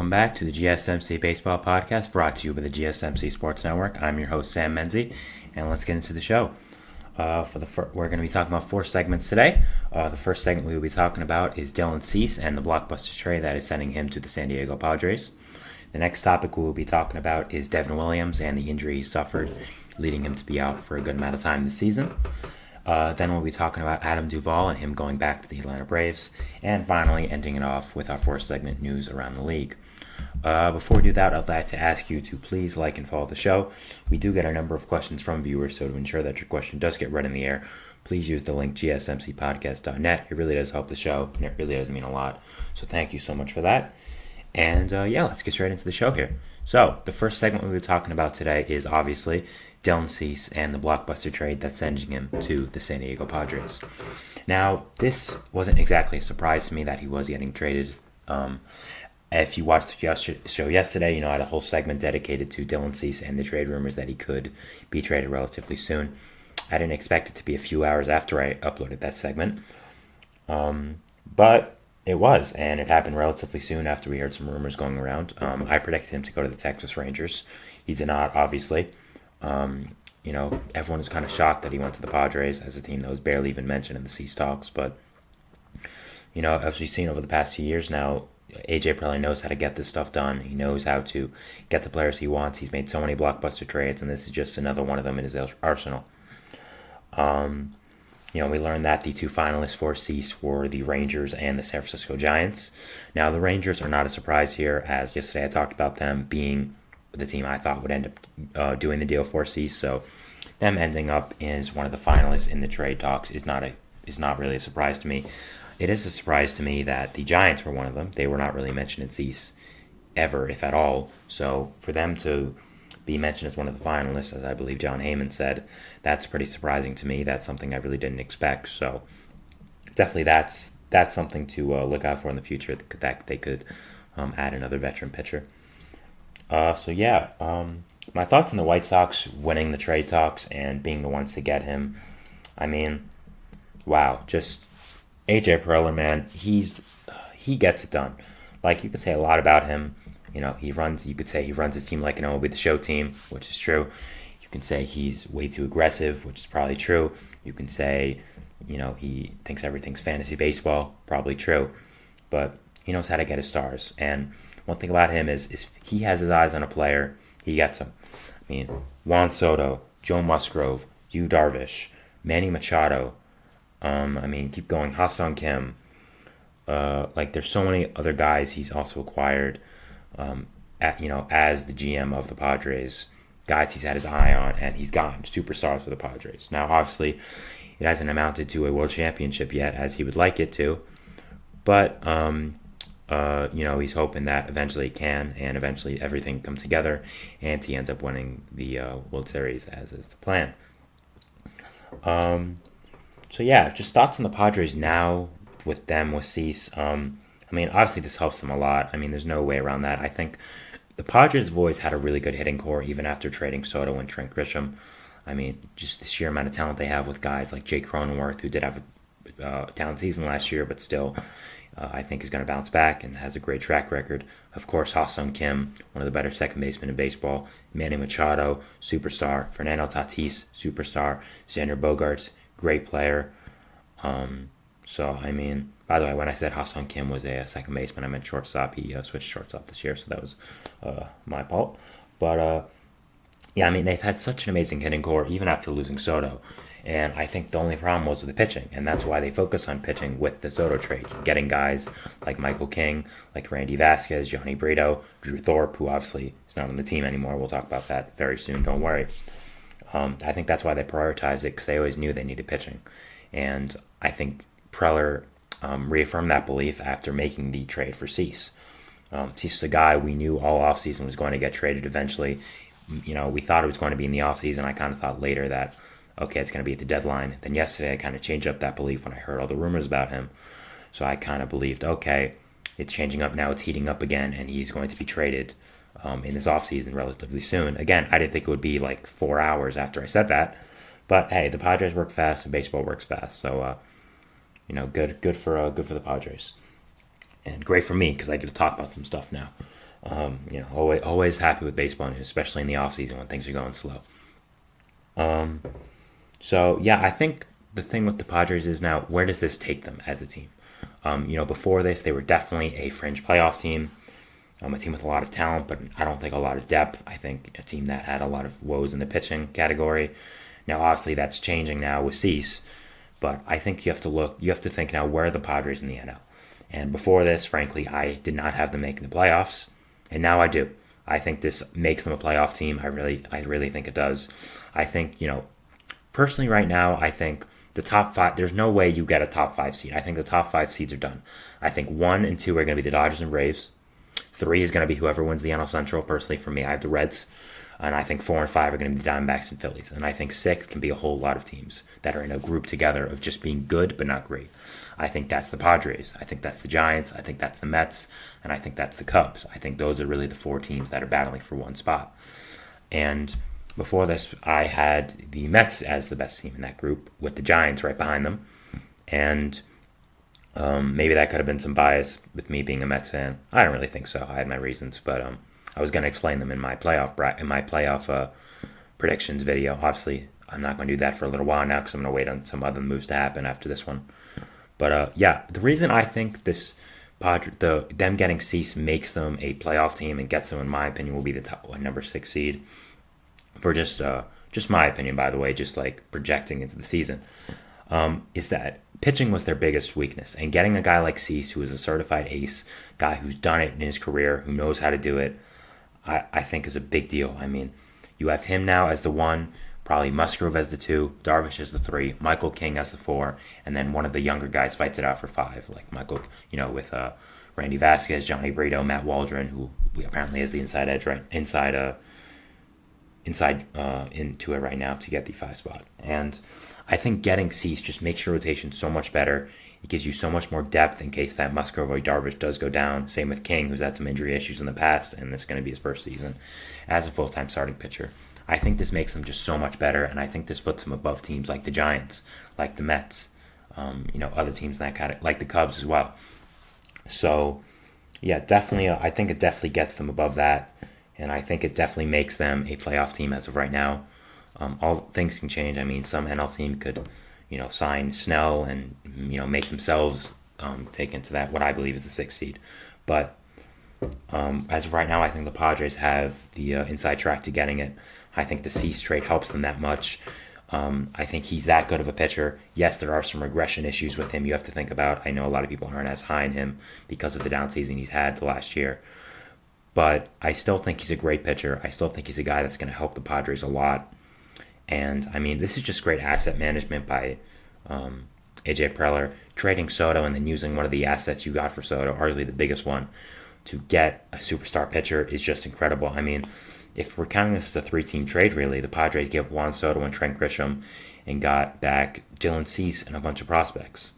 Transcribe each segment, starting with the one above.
welcome back to the GSMC Baseball Podcast, brought to you by the GSMC Sports Network. I'm your host, Sam Menzie, and let's get into the show. We're going to be talking about 4 segments today. The first segment we will be talking about is Dylan Cease and the blockbuster trade that is sending him to the San Diego Padres. The next topic we will be talking about is Devin Williams and the injury he suffered, leading him to be out for a good amount of time this season. Then we'll be talking about Adam Duvall and him going back to the Atlanta Braves. And finally, ending it off with our 4th segment, news around the league. Before we do that, I'd like to ask you to please like and follow the show. We do get a number of questions from viewers, so to ensure that your question does get read in the air, please use the link gsmcpodcast.net. It really does help the show, and it really does mean a lot. So thank you so much for that. And let's get straight into the show here. So the first segment we'll be talking about today is obviously Dylan Cease and the blockbuster trade that's sending him to the San Diego Padres. Now, this wasn't exactly a surprise to me that he was getting traded. If you watched the show yesterday, I had a whole segment dedicated to Dylan Cease and the trade rumors that he could be traded relatively soon. I didn't expect it to be a few hours after I uploaded that segment. But it was, and it happened relatively soon after we heard some rumors going around. I predicted him to go to the Texas Rangers. He did not, obviously. Everyone was kind of shocked that he went to the Padres as a team that was barely even mentioned in the Cease talks. But, as we've seen over the past few years now, AJ probably knows how to get this stuff done. He knows how to get the players he wants. He's made so many blockbuster trades, and this is just another one of them in his arsenal. We learned that the 2 finalists for Cease were the Rangers and the San Francisco Giants. Now, the Rangers are not a surprise here, as yesterday I talked about them being the team I thought would end up doing the deal for Cease. So them ending up as one of the finalists in the trade talks is not really a surprise to me. It is a surprise to me that the Giants were one of them. They were not really mentioned in Cease ever, if at all. So for them to be mentioned as one of the finalists, as I believe John Heyman said, that's pretty surprising to me. That's something I really didn't expect. So definitely that's something to look out for in the future, that they could add another veteran pitcher. My thoughts on the White Sox winning the trade talks and being the ones to get him. I mean, wow, just AJ Preller, man, he gets it done. Like, you could say a lot about him. You could say he runs his team like an MLB The Show team, which is true. You can say he's way too aggressive, which is probably true. You can say, he thinks everything's fantasy baseball, probably true. But he knows how to get his stars. And one thing about him is he has his eyes on a player, he gets him. I mean, Juan Soto, Joe Musgrove, Yu Darvish, Manny Machado, keep going, Ha-Sung Kim. There's so many other guys he's also acquired, as the GM of the Padres, guys he's had his eye on, and he's gotten superstars for the Padres. Now, obviously, it hasn't amounted to a world championship yet, as he would like it to, but, he's hoping that eventually it can, and eventually everything comes together, and he ends up winning the World Series, as is the plan. Just thoughts on the Padres now with Cease. Obviously this helps them a lot. There's no way around that. I think the Padres have always had a really good hitting core, even after trading Soto and Trent Grisham. Just the sheer amount of talent they have with guys like Jake Cronenworth, who did have a talented season last year, but still, I think is going to bounce back and has a great track record. Of course, Ha-Sung Kim, one of the better second basemen in baseball. Manny Machado, superstar. Fernando Tatis, superstar. Xander Bogaerts, great player. By the way, when I said Ha-Sung Kim was a second baseman, I meant shortstop. He switched shortstop this year, so that was my fault. But, they've had such an amazing hitting core, even after losing Soto. And I think the only problem was with the pitching, and that's why they focus on pitching with the Soto trade, getting guys like Michael King, like Randy Vasquez, Johnny Brito, Drew Thorpe, who obviously is not on the team anymore. We'll talk about that very soon, don't worry. I think that's why they prioritized it, because they always knew they needed pitching. And I think Preller reaffirmed that belief after making the trade for Cease. Cease is a guy we knew all offseason was going to get traded eventually. We thought it was going to be in the offseason. I kind of thought later that, okay, it's going to be at the deadline. Then yesterday I kind of changed up that belief when I heard all the rumors about him. So I kind of believed, okay, it's changing up now, it's heating up again, and he's going to be traded in this offseason relatively soon. Again, I didn't think it would be like 4 hours after I said that. But hey, the Padres work fast and baseball works fast. So, good for the Padres. And great for me, because I get to talk about some stuff now. Always happy with baseball news, especially in the off season when things are going slow. So yeah, I think the thing with the Padres is now, where does this take them as a team? Before this, they were definitely a fringe playoff team, a team with a lot of talent, but I don't think a lot of depth. I think a team that had a lot of woes in the pitching category. Now, obviously, that's changing now with Cease, but I think you have to think now, where are the Padres in the NL? And before this, frankly, I did not have them making the playoffs, and now I do. I think this makes them a playoff team. I really think it does. I think, personally right now, I think the top five, there's no way you get a top five seed. I think the top five seeds are done. I think 1 and 2 are going to be the Dodgers and Braves. 3 is going to be whoever wins the NL Central. Personally, for me, I have the Reds. And I think 4 and 5 are going to be the Diamondbacks and Phillies. And I think 6 can be a whole lot of teams that are in a group together of just being good but not great. I think that's the Padres. I think that's the Giants. I think that's the Mets. And I think that's the Cubs. I think those are really the 4 teams that are battling for one spot. And before this, I had the Mets as the best team in that group with the Giants right behind them. And maybe that could have been some bias with me being a Mets fan. I don't really think so. I had my reasons, but I was going to explain them in my playoff predictions video. Obviously, I'm not going to do that for a little while now because I'm going to wait on some other moves to happen after this one. But the reason I think them getting Cease makes them a playoff team and gets them, in my opinion, will be the number 6 seed. For just my opinion, by the way, just like projecting into the season, is that pitching was their biggest weakness. And getting a guy like Cease, who is a certified ace, guy who's done it in his career, who knows how to do it, I think is a big deal. I mean, you have him now as the 1, probably Musgrove as the 2, Darvish as the 3, Michael King as the 4, and then one of the younger guys fights it out for 5, like Michael, with Randy Vasquez, Johnny Brito, Matt Waldron, who apparently has the inside edge into it right now to get the 5 spot. And I think getting Cease just makes your rotation so much better. It gives you so much more depth in case that Musgrove or Darvish does go down. Same with King, who's had some injury issues in the past, and this is going to be his first season as a full-time starting pitcher. I think this makes them just so much better, and I think this puts them above teams like the Giants, like the Mets, other teams in that kind of, like the Cubs as well. So, yeah, definitely, I think it definitely gets them above that, and I think it definitely makes them a playoff team as of right now. All things can change. I mean, some NL team could, sign Snell and, make themselves take into that, what I believe is the 6th seed. But as of right now, I think the Padres have the inside track to getting it. I think the Cease trade helps them that much. I think he's that good of a pitcher. Yes, there are some regression issues with him you have to think about. I know a lot of people aren't as high on him because of the down season he's had the last year. But I still think he's a great pitcher. I still think he's a guy that's going to help the Padres a lot. And, I mean, this is just great asset management by AJ Preller. Trading Soto and then using one of the assets you got for Soto, arguably the biggest one, to get a superstar pitcher is just incredible. I mean, if we're counting this as a 3-team trade, really, the Padres gave Juan Soto and Trent Grisham and got back Dylan Cease and a bunch of prospects.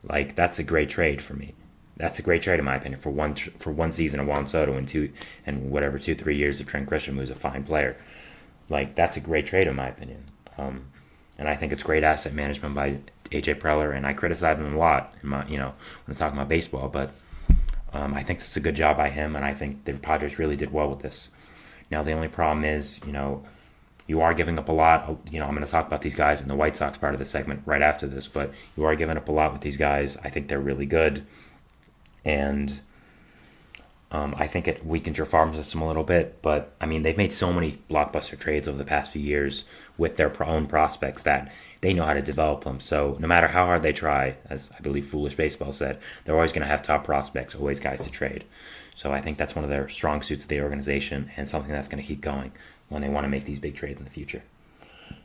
Like, that's a great trade for me. That's a great trade, in my opinion, for one season of Juan Soto and 2-3 years of Trent Grisham, who's a fine player. Like, that's a great trade, in my opinion. And I think it's great asset management by AJ Preller, and I criticize him a lot, when I'm talking about baseball, but I think it's a good job by him, and I think the Padres really did well with this. Now, the only problem is, you are giving up a lot. I'm going to talk about these guys in the White Sox part of the segment right after this, but you are giving up a lot with these guys. I think they're really good, and I think it weakens your farm system a little bit, but, I mean, they've made so many blockbuster trades over the past few years with their own prospects that they know how to develop them. So no matter how hard they try, as I believe Foolish Baseball said, they're always going to have top prospects, always guys to trade. So I think that's one of their strong suits of the organization and something that's going to keep going when they want to make these big trades in the future.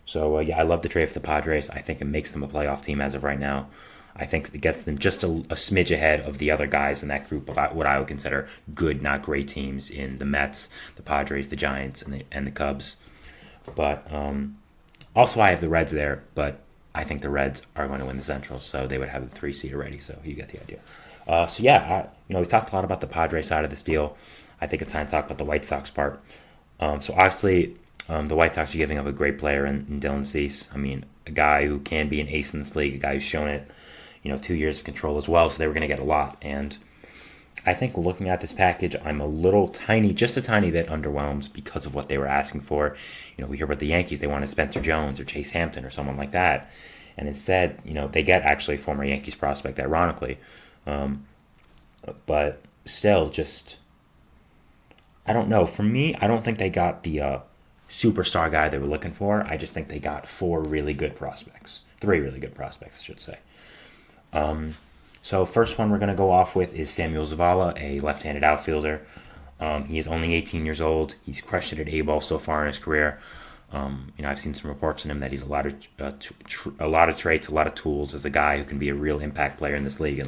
So, I love the trade for the Padres. I think it makes them a playoff team as of right now. I think it gets them just a smidge ahead of the other guys in that group of what I would consider good, not great teams in the Mets, the Padres, the Giants, and the Cubs. But also I have the Reds there, but I think the Reds are going to win the Central, so they would have the 3 seed already, so you get the idea. We talked a lot about the Padres side of this deal. I think it's time to talk about the White Sox part. So obviously, the White Sox are giving up a great player in Dylan Cease. I mean, a guy who can be an ace in this league, a guy who's shown it, 2 years of control as well, so they were going to get a lot. And I think looking at this package, I'm a little just a tiny bit underwhelmed because of what they were asking for. We hear about the Yankees, they wanted Spencer Jones or Chase Hampton or someone like that. And instead, they get actually a former Yankees prospect, ironically. But still, just, I don't know. For me, I don't think they got the superstar guy they were looking for. I just think they got three really good prospects, I should say. So first one we're going to go off with is Samuel Zavala, a left-handed outfielder. He is only 18 years old. He's crushed it at A-ball so far in his career. I've seen some reports on him that he's a lot of traits, a lot of tools as a guy who can be a real impact player in this league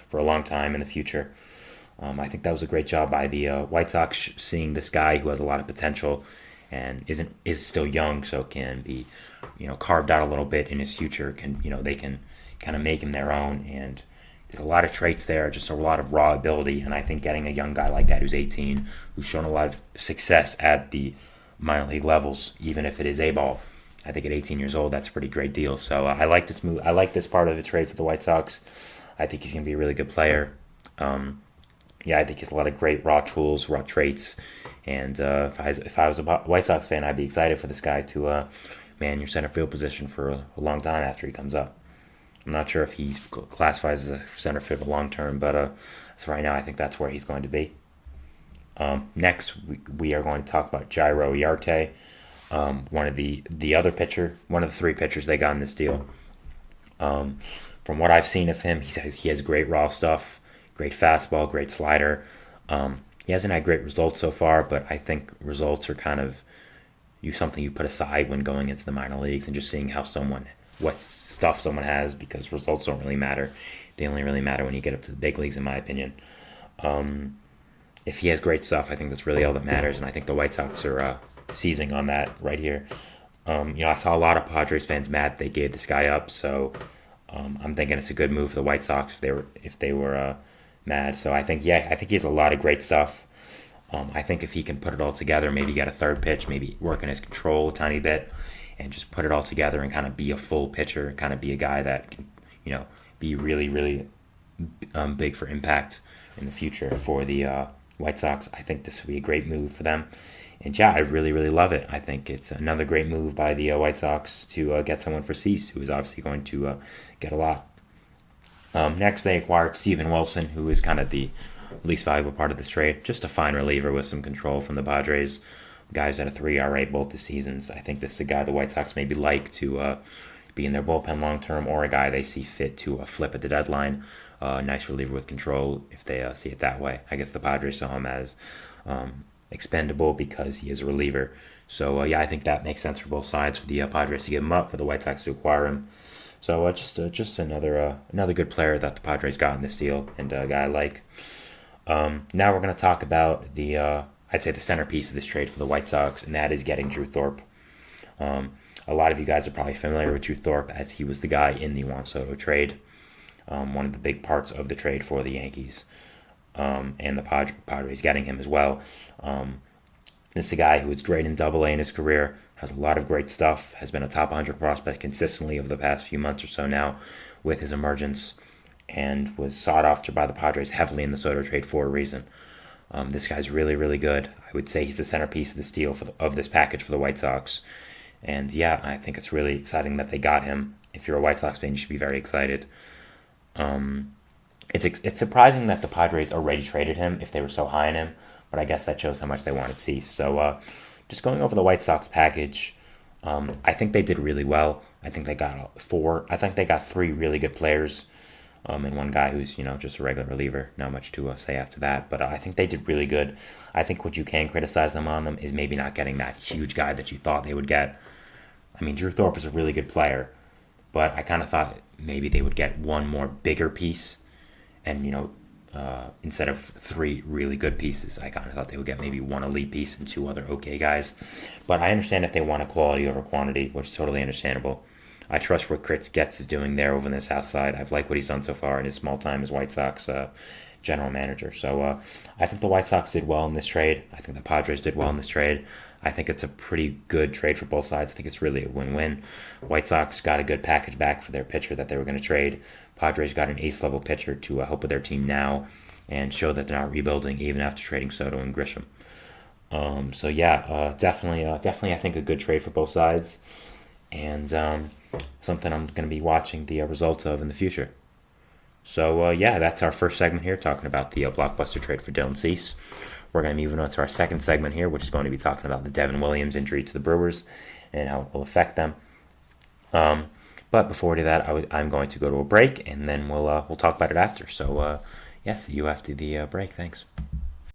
for a long time in the future. I think that was a great job by the White Sox seeing this guy who has a lot of potential and is still young, so can be carved out a little bit in his future. They can kind of make him their own, and there's a lot of traits there, just a lot of raw ability, and I think getting a young guy like that who's 18, who's shown a lot of success at the minor league levels, even if it is A-ball, I think at 18 years old, that's a pretty great deal. So I like this move. I like this part of the trade for the White Sox. I think he's going to be a really good player. I think he has a lot of great raw tools, raw traits, and if I was a White Sox fan, I'd be excited for this guy to man your center field position for a long time after he comes up. I'm not sure if he classifies as a center fielder long term, but as right now, I think that's where he's going to be. Next, we are going to talk about Jairo Yarte, one of the three pitchers they got in this deal. From what I've seen of him, he has great raw stuff, great fastball, great slider. He hasn't had great results so far, but I think results are kind of something you put aside when going into the minor leagues and just seeing what stuff someone has, because results don't really matter. They only really matter when you get up to the big leagues, in my opinion. If he has great stuff, I think that's really all that matters, and I think the White Sox are seizing on that right here. I saw a lot of Padres fans mad they gave this guy up, so I'm thinking it's a good move for the White Sox if they were mad. So I think he has a lot of great stuff. I think if he can put it all together, maybe get a third pitch, maybe work on his control a tiny bit, and just put it all together and kind of be a full pitcher, kind of be a guy that can, be really, really big for impact in the future for the White Sox. I think this would be a great move for them. And I really, really love it. I think it's another great move by the White Sox to get someone for Cease, who is obviously going to get a lot. Next, they acquired Steven Wilson, who is kind of the least valuable part of this trade. Just a fine reliever with some control from the Padres. Guys at a 3 ERA both the seasons. I think this is a guy the White Sox maybe like to be in their bullpen long term, or a guy they see fit to flip at the deadline. Nice reliever with control if they see it that way. I guess the Padres saw him as expendable because he is a reliever. So I think that makes sense for both sides, for the Padres to give him up, for the White Sox to acquire him. So just another good player that the Padres got in this deal, and a guy I like. Now we're going to talk about I'd say the centerpiece of this trade for the White Sox, and that is getting Drew Thorpe. A lot of you guys are probably familiar with Drew Thorpe, as he was the guy in the Juan Soto trade, one of the big parts of the trade for the Yankees, and the Padres getting him as well. This is a guy who is great in Double-A in his career, has a lot of great stuff, has been a top 100 prospect consistently over the past few months or so now with his emergence, and was sought after by the Padres heavily in the Soto trade for a reason. This guy's really, really good. I would say he's the centerpiece of this deal of this package for the White Sox. And I think it's really exciting that they got him. If you're a White Sox fan, you should be very excited. It's surprising that the Padres already traded him if they were so high on him, but I guess that shows how much they wanted Cease. So just going over the White Sox package, I think they did really well. I think they got three really good players. And one guy who's, just a regular reliever. Not much to say after that. But I think they did really good. I think what you can criticize them on is maybe not getting that huge guy that you thought they would get. I mean, Drew Thorpe is a really good player. But I kind of thought maybe they would get one more bigger piece. And, instead of three really good pieces, I kind of thought they would get maybe one elite piece and two other okay guys. But I understand if they want a quality over quantity, which is totally understandable. I trust what Chris Getz is doing there over on the South Side. I've liked what he's done so far in his small time as White Sox general manager. So I think the White Sox did well in this trade. I think the Padres did well in this trade. I think it's a pretty good trade for both sides. I think it's really a win-win. White Sox got a good package back for their pitcher that they were going to trade. Padres got an ace-level pitcher to help with their team now. and show that they're not rebuilding even after trading Soto and Grisham. Definitely, I think a good trade for both sides, and something I'm going to be watching the results of in the future. So that's our first segment here, talking about the blockbuster trade for Dylan Cease. We're going to move on to our second segment here, which is going to be talking about the Devin Williams injury to the Brewers and how it will affect them. But before we do that, I'm going to go to a break, and then we'll talk about it after. So see you after the break. Thanks.